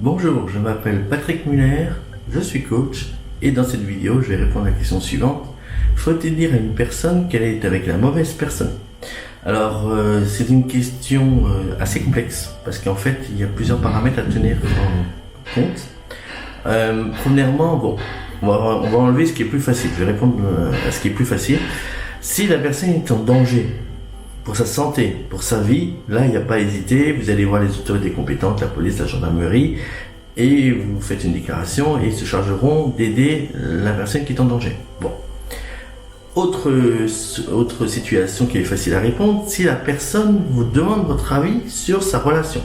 Bonjour, je m'appelle Patrick Muller, je suis coach et dans cette vidéo, je vais répondre à la question suivante. Faut-il dire à une personne qu'elle est avec la mauvaise personne? Alors, c'est une question assez complexe parce qu'en fait, il y a plusieurs paramètres à tenir en compte. Premièrement, bon, on va enlever ce qui est plus facile. Je vais répondre à ce qui est plus facile. Si la personne est en danger pour sa santé, pour sa vie, là, il n'y a pas à hésiter. Vous allez voir les autorités compétentes, la police, la gendarmerie, et vous faites une déclaration et ils se chargeront d'aider la personne qui est en danger. Bon. Autre situation qui est facile à répondre, si la personne vous demande votre avis sur sa relation.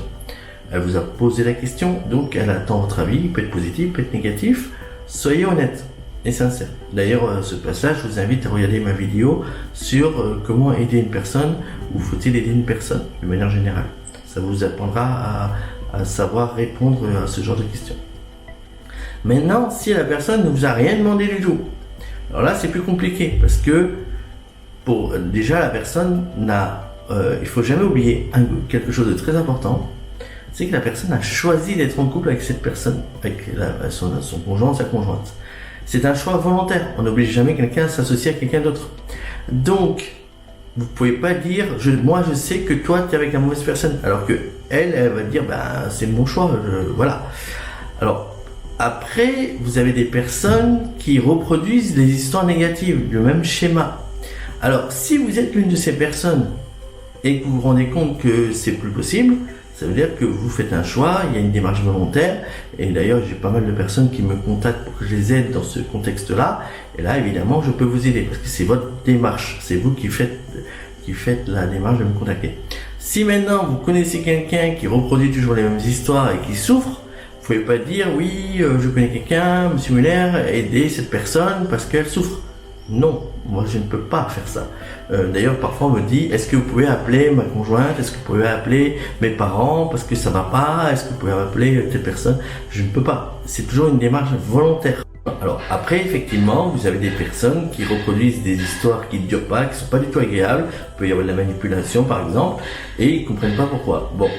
Elle vous a posé la question, donc elle attend votre avis, il peut être positif, il peut être négatif. Soyez honnête et sincère. D'ailleurs, ce passage, je vous invite à regarder ma vidéo sur comment aider une personne ou faut-il aider une personne de manière générale. Ça vous apprendra à savoir répondre à ce genre de questions. Maintenant, si la personne ne vous a rien demandé du tout, alors là, c'est plus compliqué parce que déjà la personne il faut jamais oublier quelque chose de très important, c'est que la personne a choisi d'être en couple avec cette personne, avec son conjoint, sa conjointe. C'est un choix volontaire. On n'oblige jamais quelqu'un à s'associer à quelqu'un d'autre. Donc, vous pouvez pas dire, moi je sais que toi tu es avec la mauvaise personne, alors que elle va dire, c'est mon choix, voilà. Alors, après, vous avez des personnes qui reproduisent des histoires négatives, le même schéma. Alors, si vous êtes l'une de ces personnes et que vous vous rendez compte que c'est plus possible, ça veut dire que vous faites un choix, il y a une démarche volontaire, et d'ailleurs j'ai pas mal de personnes qui me contactent pour que je les aide dans ce contexte-là, et là évidemment je peux vous aider, parce que c'est votre démarche, c'est vous qui faites la démarche de me contacter. Si maintenant vous connaissez quelqu'un qui reproduit toujours les mêmes histoires et qui souffre, vous pouvez pas dire oui, je connais quelqu'un, monsieur Muller, aidez cette personne parce qu'elle souffre. Non, moi je ne peux pas faire ça. D'ailleurs parfois on me dit, est-ce que vous pouvez appeler ma conjointe, est-ce que vous pouvez appeler mes parents parce que ça va pas, est-ce que vous pouvez appeler telle personne? Je ne peux pas. C'est toujours une démarche volontaire. Alors après effectivement vous avez des personnes qui reproduisent des histoires qui ne durent pas, qui sont pas du tout agréables. Il peut y avoir de la manipulation par exemple et ils comprennent pas pourquoi. Bon.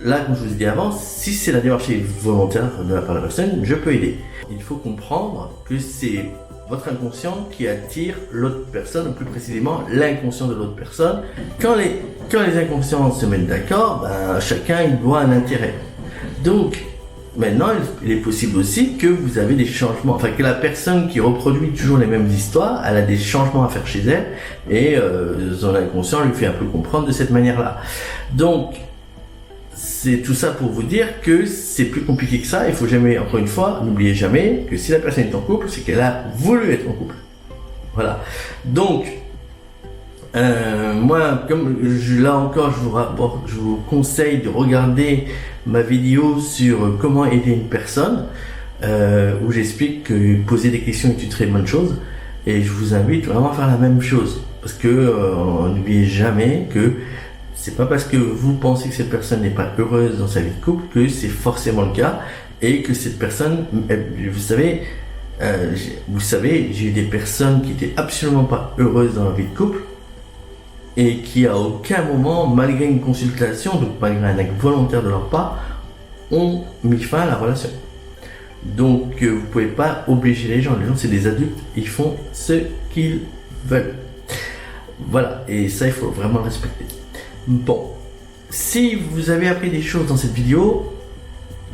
Là, comme je vous ai dit avant, si c'est la démarche volontaire de la part de la personne, je peux aider. Il faut comprendre que c'est votre inconscient qui attire l'autre personne, ou plus précisément l'inconscient de l'autre personne. Quand les inconscients se mettent d'accord, chacun il voit un intérêt. Donc, maintenant, il est possible aussi que vous avez des changements, enfin que la personne qui reproduit toujours les mêmes histoires, elle a des changements à faire chez elle, et son inconscient lui fait un peu comprendre de cette manière-là. Donc, c'est tout ça pour vous dire que c'est plus compliqué que ça. Il faut jamais, encore une fois, n'oubliez jamais que si la personne est en couple, c'est qu'elle a voulu être en couple. Voilà. Donc, moi, là encore, je vous conseille de regarder ma vidéo sur comment aider une personne, où j'explique que poser des questions est une très bonne chose. Et je vous invite vraiment à faire la même chose. Parce que, n'oubliez jamais que c'est pas parce que vous pensez que cette personne n'est pas heureuse dans sa vie de couple que c'est forcément le cas et que cette personne, vous savez, j'ai eu des personnes qui étaient absolument pas heureuses dans leur vie de couple et qui à aucun moment, malgré une consultation, donc malgré un acte volontaire de leur part, ont mis fin à la relation. Donc vous pouvez pas obliger les gens c'est des adultes, ils font ce qu'ils veulent. Voilà, et ça il faut vraiment le respecter. Bon, si vous avez appris des choses dans cette vidéo,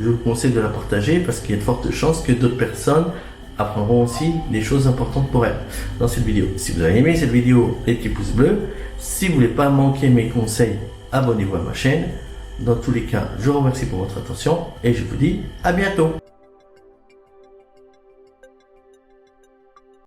je vous conseille de la partager parce qu'il y a de fortes chances que d'autres personnes apprendront aussi des choses importantes pour elles dans cette vidéo. Si vous avez aimé cette vidéo, les petits pouces bleus. Si vous voulez pas manquer mes conseils, abonnez-vous à ma chaîne. Dans tous les cas, je vous remercie pour votre attention et je vous dis à bientôt.